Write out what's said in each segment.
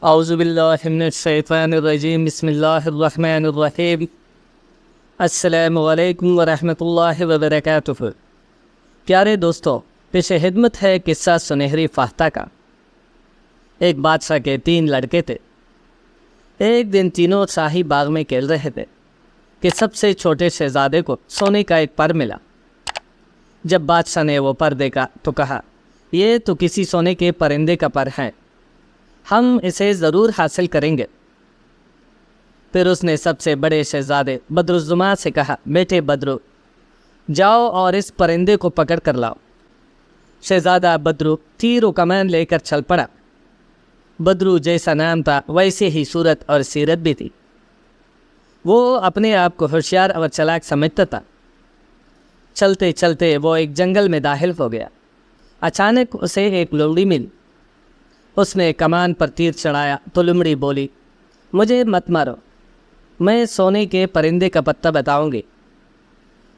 اعوذ باللہ من الشیطان الرجیم بسم اللہ الرحمن الرحیم السلام علیکم ورحمۃ اللہ وبرکاتہ۔ پیارے دوستو، پیش خدمت ہے قصہ سنہری فاختہ کا۔ ایک بادشاہ کے 3 لڑکے تھے۔ ایک دن تینوں شاہی باغ میں کھیل رہے تھے کہ سب سے چھوٹے شہزادے کو سونے کا ایک پر ملا۔ جب بادشاہ نے وہ پر دیکھا تو کہا، یہ تو کسی سونے کے پرندے کا پر ہے، ہم اسے ضرور حاصل کریں گے۔ پھر اس نے سب سے بڑے شہزادے بدرالزمان سے کہا، بیٹے بدرو، جاؤ اور اس پرندے کو پکڑ کر لاؤ۔ شہزادہ بدرو تیر و کمان لے کر چل پڑا۔ بدرو جیسا نام تھا ویسے ہی صورت اور سیرت بھی تھی۔ وہ اپنے آپ کو ہوشیار اور چلاک سمجھتا تھا۔ چلتے چلتے وہ ایک جنگل میں داخل ہو گیا۔ اچانک اسے ایک لومڑی ملی۔ اس نے کمان پر تیر چڑھایا تو لومڑی بولی، مجھے مت مارو، میں سونے کے پرندے کا پتہ بتاؤں گی۔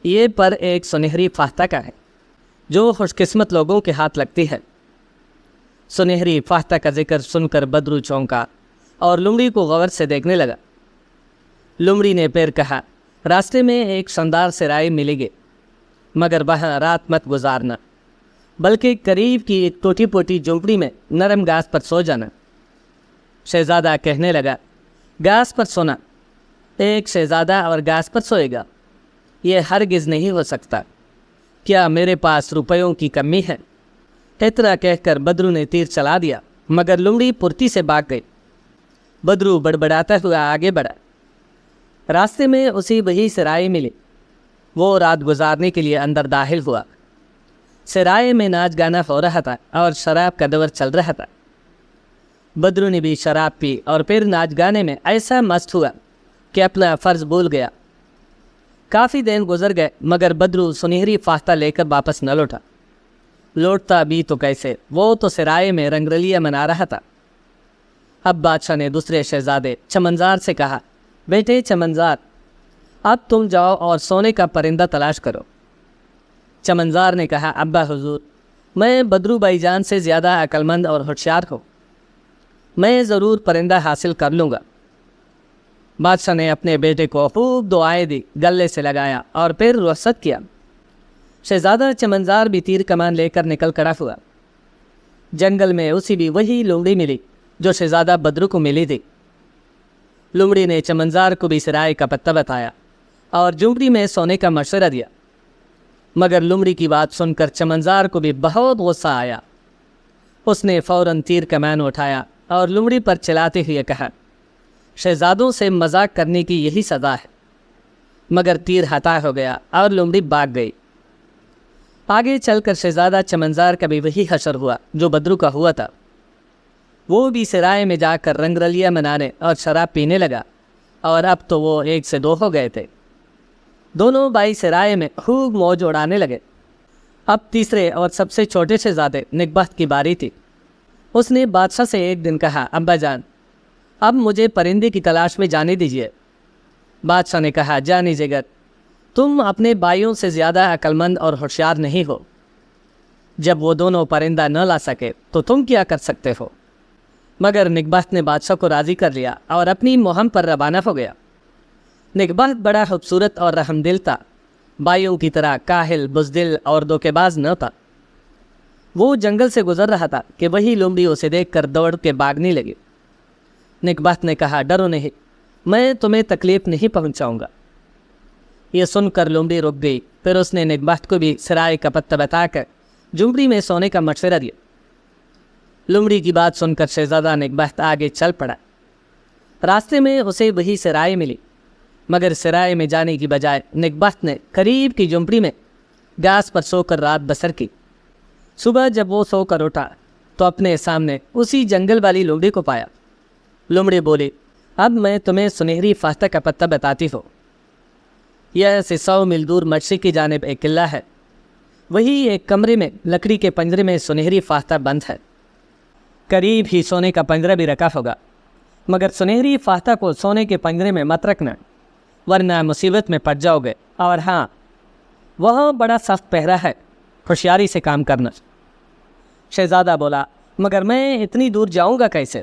یہ پر ایک سنہری فاختہ کا ہے جو خوش قسمت لوگوں کے ہاتھ لگتی ہے۔ سنہری فاختہ کا ذکر سن کر بدرو چونکا اور لومڑی کو غور سے دیکھنے لگا۔ لومڑی نے پھر کہا، راستے میں ایک شاندار سرائی ملے گی، مگر وہاں رات مت گزارنا، بلکہ قریب کی ایک ٹوٹی پوٹی جھونپڑی میں نرم گھاس پر سو جانا۔ شہزادہ کہنے لگا، گھاس پر سونا؟ ایک شہزادہ اور گھاس پر سوئے گا؟ یہ ہرگز نہیں ہو سکتا۔ کیا میرے پاس روپیوں کی کمی ہے؟ اتنا کہہ کر بدرو نے تیر چلا دیا، مگر لومڑی پھرتی سے بھاگ گئی۔ بدرو بڑبڑاتا ہوا آگے بڑھا۔ راستے میں اسی وہی سرائی ملی۔ وہ رات گزارنے کے لیے اندر داخل ہوا۔ سرائے میں ناچ گانا ہو رہا تھا اور شراب کا دور چل رہا تھا۔ بدرو نے بھی شراب پی اور پھر ناچ گانے میں ایسا مست ہوا کہ اپنا فرض بھول گیا۔ کافی دن گزر گئے مگر بدرو سنہری فاختہ لے کر واپس نہ لوٹا۔ لوٹتا بھی تو کیسے، وہ تو سرائے میں رنگ رلیاں منا رہا تھا۔ اب بادشاہ نے دوسرے شہزادے چمنزار سے کہا، بیٹے چمنزار، اب تم جاؤ اور سونے کا پرندہ تلاش کرو۔ چمنزار نے کہا، ابا حضور، میں بدرو بھائی جان سے زیادہ عقل مند اور ہوشیار ہوں، میں ضرور پرندہ حاصل کر لوں گا۔ بادشاہ نے اپنے بیٹے کو خوب دعائیں دی، گلے سے لگایا اور پھر رخصت کیا۔ شہزادہ چمنزار بھی تیر کمان لے کر نکل کڑا ہوا۔ جنگل میں اسی بھی وہی لومڑی ملی جو شہزادہ بدرو کو ملی تھی۔ لومڑی نے چمنزار کو بھی سرائے کا پتہ بتایا اور جھونپڑی میں سونے کا مشورہ دیا، مگر لومڑی کی بات سن کر چمنزار کو بھی بہت غصہ آیا۔ اس نے فوراً تیر کمان اٹھایا اور لومڑی پر چلاتے ہوئے کہا، شہزادوں سے مذاق کرنے کی یہی سزا ہے۔ مگر تیر ہتا ہو گیا اور لومڑی بھاگ گئی۔ آگے چل کر شہزادہ چمنزار کا بھی وہی حشر ہوا جو بدرو کا ہوا تھا۔ وہ بھی سرائے میں جا کر رنگ رلیاں منانے اور شراب پینے لگا، اور اب تو وہ 1 سے 2 ہو گئے تھے۔ دونوں بھائی سرائے میں خوب موج اڑانے لگے۔ اب تیسرے اور سب سے چھوٹے شہزادے نگبخت کی باری تھی۔ اس نے بادشاہ سے ایک دن کہا، ابا جان، اب مجھے پرندے کی تلاش میں جانے دیجیے۔ بادشاہ نے کہا، جانی جگر، تم اپنے بھائیوں سے زیادہ عقل مند اور ہوشیار نہیں ہو۔ جب وہ دونوں پرندہ نہ لا سکے تو تم کیا کر سکتے ہو؟ مگر نگبخت نے بادشاہ کو راضی کر لیا اور اپنی مہم پر روانہ ہو گیا۔ نگبخت بڑا خوبصورت اور رحم دل تھا، بھائیوں کی طرح کاہل، بزدل اور دھوکے باز نہ تھا۔ وہ جنگل سے گزر رہا تھا کہ وہی لومڑی اسے دیکھ کر دوڑ کے بھاگنے لگی۔ نگبخت نے کہا، ڈرو نہیں، میں تمہیں تکلیف نہیں پہنچاؤں گا۔ یہ سن کر لومڑی رک گئی۔ پھر اس نے نگبخت کو بھی سرائے کا پتہ بتا کر جھونپڑی میں سونے کا مشورہ دیا۔ لومڑی کی بات سن کر شہزادہ نگبخت آگے چل پڑا۔ راستے میں اسے وہی سرائے ملی، مگر سرائے میں جانے کی بجائے نگبخت نے قریب کی جھونپڑی میں گھاس پر سو کر رات بسر کی۔ صبح جب وہ سو کر اٹھا تو اپنے سامنے اسی جنگل والی لومڑی کو پایا۔ لومڑی بولی، اب میں تمہیں سنہری فاختہ کا پتہ بتاتی ہوں۔ یہ 100 میل دور مشرق کی جانب ایک قلعہ ہے، وہی ایک کمرے میں لکڑی کے پنجرے میں سنہری فاختہ بند ہے۔ قریب ہی سونے کا پنجرہ بھی رکھا ہوگا، مگر سنہری فاختہ کو سونے کے پنجرے میں مت رکھنا، ورنہ مصیبت میں پڑ جاؤ گے۔ اور ہاں، وہاں بڑا سخت پہرا ہے، ہوشیاری سے کام کرنا۔ شہزادہ بولا، مگر میں اتنی دور جاؤں گا کیسے؟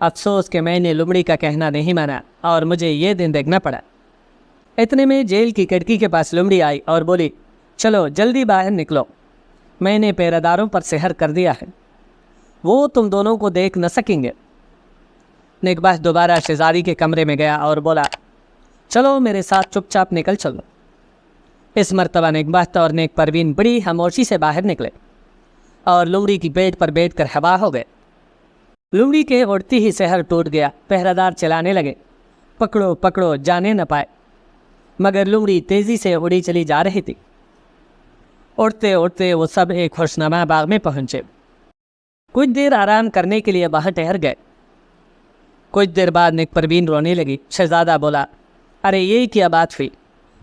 افسوس کہ میں نے لومڑی کا کہنا نہیں مانا اور مجھے یہ دن دیکھنا پڑا۔ اتنے میں جیل کی کھڑکی کے پاس لومڑی آئی اور بولی، چلو جلدی باہر نکلو، میں نے پہرہ داروں پر سحر کر دیا ہے، وہ تم دونوں کو دیکھ نہ سکیں گے۔ نیکبخت دوبارہ شہزادی کے کمرے میں گیا اور بولا، چلو میرے ساتھ چپ چاپ نکل چلو۔ اس مرتبہ نیکبخت اور نیک پروین بڑی خاموشی سے باہر نکلے اور لومڑی کی پیٹ پر بیٹھ کر ہوا ہو گئے۔ لومڑی کے اڑتی ہی سحر ٹوٹ گیا، پہرہ دار چلانے لگے، پکڑو پکڑو جانے نہ پائے، مگر لومڑی تیزی سے اڑی چلی جا رہی تھی۔ اڑتے اڑتے وہ سب ایک خوشنما باغ میں پہنچے۔ کچھ دیر آرام کرنے کے لیے وہاں ٹہر گئے۔ کچھ دیر بعد نیک پروین رونے لگی۔ شہزادہ بولا، ارے یہ کیا بات ہوئی،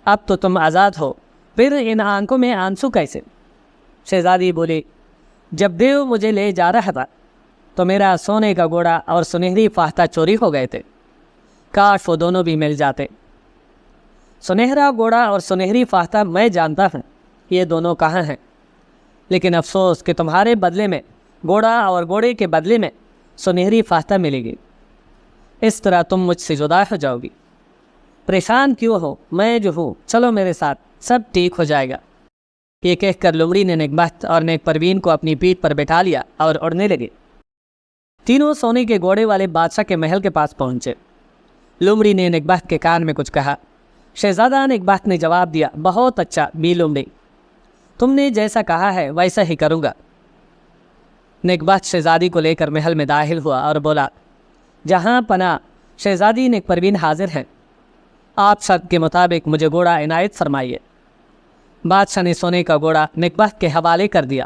اب تو تم آزاد ہو، پھر ان آنکھوں میں آنسو کیسے؟ شہزادی بولی، جب دیو مجھے لے جا رہا تھا تو میرا سونے کا گھوڑا اور سنہری فاختہ چوری ہو گئے تھے، کاش وہ دونوں بھی مل جاتے۔ سنہرا گھوڑا اور سنہری فاختہ میں جانتا ہوں یہ دونوں کہاں ہیں، لیکن افسوس کہ تمہارے بدلے میں گھوڑا اور گھوڑے کے بدلے میں سنہری فاختہ ملے گی، اس طرح تم مجھ سے جدا ہو جاؤ گی۔ پریشان کیوں ہو، میں جو ہوں، چلو میرے ساتھ، سب ٹھیک ہو جائے گا۔ یہ کہہ کر لومڑی نے نیکبخت اور نیک پروین کو اپنی پیٹھ پر بٹھا لیا اور اڑنے لگے۔ تینوں سونے کے گھوڑے والے بادشاہ کے محل کے پاس پہنچے۔ لومڑی نے نیکبخت کے کان میں کچھ کہا۔ شہزادہ نیکبخت نے جواب دیا، بہت اچھا بی لومڑی، تم نے جیسا کہا ہے ویسا ہی کروں گا۔ نیکبخت شہزادی کو لے کر محل میں داخل ہوا اور بولا، جہاں پناہ شہزادی نیک پروین حاضر ہیں، آپ شرط کے مطابق مجھے گھوڑا عنایت فرمائیے۔ بادشاہ نے سونے کا گھوڑا نیکبخت کے حوالے کر دیا۔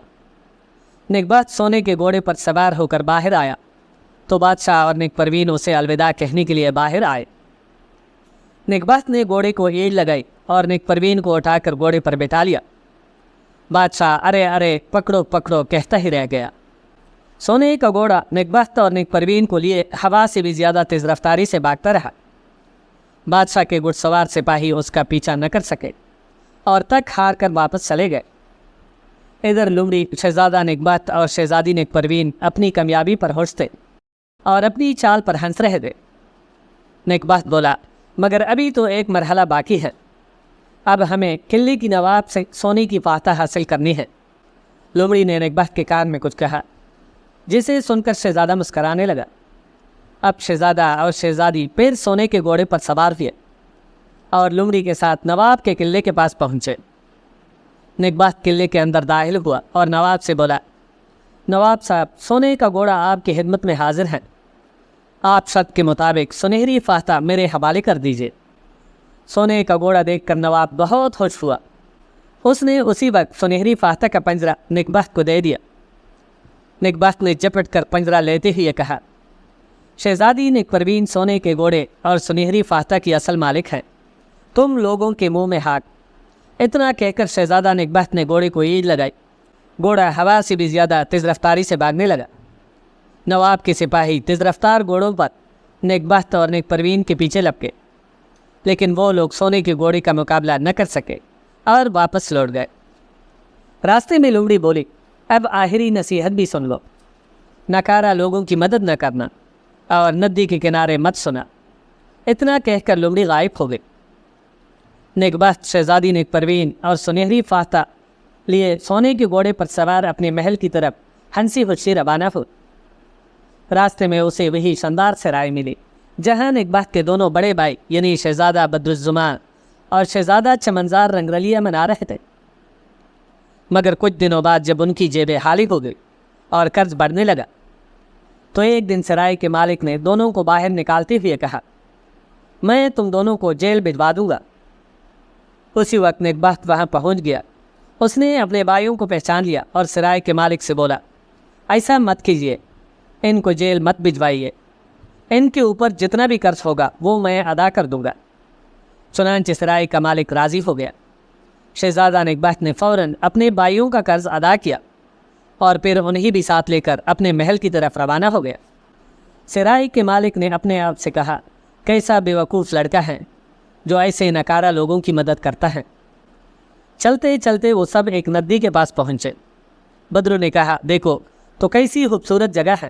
نیکبخت سونے کے گھوڑے پر سوار ہو کر باہر آیا تو بادشاہ اور نیک پروین اسے الوداع کہنے کے لیے باہر آئے۔ نیکبخت نے گھوڑے کو اینٹ لگائی اور نیک پروین کو اٹھا کر گھوڑے پر بٹھا لیا۔ بادشاہ ارے ارے پکڑو پکڑو کہتا ہی رہ گیا۔ سونے کا گھوڑا نیکبخت اور نیک پروین کو لیے ہوا سے بھی زیادہ تیز رفتاری سے بھاگتا رہا۔ بادشاہ کے گھڑ سوار سپاہی اس کا پیچھا نہ کر سکے اور تک ہار کر واپس چلے گئے۔ ادھر لومڑی، شہزادہ نیکبخت اور شہزادی نیک پروین اپنی کامیابی پر خوش تھے اور اپنی چال پر ہنس رہے تھے۔ نیکبخت بولا، مگر ابھی تو ایک مرحلہ باقی ہے، اب ہمیں قلعے کی نواب سے سونے کی فاختہ حاصل کرنی ہے۔ لومڑی نے نیکبخت کے کان میں کچھ کہا، جسے سن کر شہزادہ مسکرانے لگا۔ اب شہزادہ اور شہزادی پھر سونے کے گھوڑے پر سوار ہوئے اور لومڑی کے ساتھ نواب کے قلعے کے پاس پہنچے۔ نیکبخت قلعے کے اندر داخل ہوا اور نواب سے بولا، نواب صاحب، سونے کا گھوڑا آپ کی خدمت میں حاضر ہے، آپ شرط کے مطابق سنہری فاختہ میرے حوالے کر دیجیے۔ سونے کا گھوڑا دیکھ کر نواب بہت خوش ہوا۔ اس نے اسی وقت سنہری فاختہ کا پنجرہ نیکبخت کو دے دیا۔ نیکبخت نے جپٹ کر پنجرہ لیتے ہوئے کہا، شہزادی نیک پروین سونے کے گھوڑے اور سنہری فاختہ کی اصل مالک ہے، تم لوگوں کے منہ میں ہاک۔ اتنا کہہ کر شہزادہ نیکبخت نے گھوڑے کو اینٹ لگائی۔ گھوڑا ہوا سے بھی زیادہ تیز رفتاری سے بھاگنے لگا۔ نواب کے سپاہی تیز رفتار گھوڑوں پر نیکبخت اور نیک پروین کے پیچھے لپکے، لیکن وہ لوگ سونے کے گھوڑے کا مقابلہ نہ کر سکے اور واپس لوٹ گئے۔ راستے میں لومڑی بولی، اب آخری نصیحت بھی سن لو، ناکارہ لوگوں کی مدد نہ کرنا اور ندی کے کنارے مت سونا۔ اتنا کہہ کر لومڑی غائب ہو گئی۔ نیکبخت، شہزادی نیک پروین اور سنہری فاختہ لیے سونے کے گھوڑے پر سوار اپنے محل کی طرف ہنسی خوشی روانہ ہو۔ راستے میں اسے وہی شاندار سرائے ملی جہاں نیکبخت کے دونوں بڑے بھائی یعنی شہزادہ بدرالزمان اور شہزادہ چمنزار رنگرلیہ منا رہے تھے۔ مگر کچھ دنوں بعد جب ان کی جیبیں خالی ہو گئی اور قرض بڑھنے لگا تو ایک دن سرائے کے مالک نے دونوں کو باہر نکالتے ہوئے کہا، میں تم دونوں کو جیل بھجوا دوں گا۔ اسی وقت نیکبخت وہاں پہنچ گیا۔ اس نے اپنے بھائیوں کو پہچان لیا اور سرائے کے مالک سے بولا، ایسا مت کیجیے، ان کو جیل مت بھجوائیے، ان کے اوپر جتنا بھی قرض ہوگا وہ میں ادا کر دوں گا۔ چنانچہ سرائے کا مالک راضی ہو گیا۔ شہزادہ نیکبخت نے فوراً اپنے بھائیوں کا قرض ادا کیا اور پھر انہیں بھی ساتھ لے کر اپنے محل کی طرف روانہ ہو گیا۔ سرائے کے مالک نے اپنے آپ سے کہا، کیسا بے وقوف لڑکا ہے جو ایسے ناکارہ لوگوں کی مدد کرتا ہے۔ چلتے چلتے وہ سب ایک ندی کے پاس پہنچے۔ بدرو نے کہا، دیکھو تو کیسی خوبصورت جگہ ہے،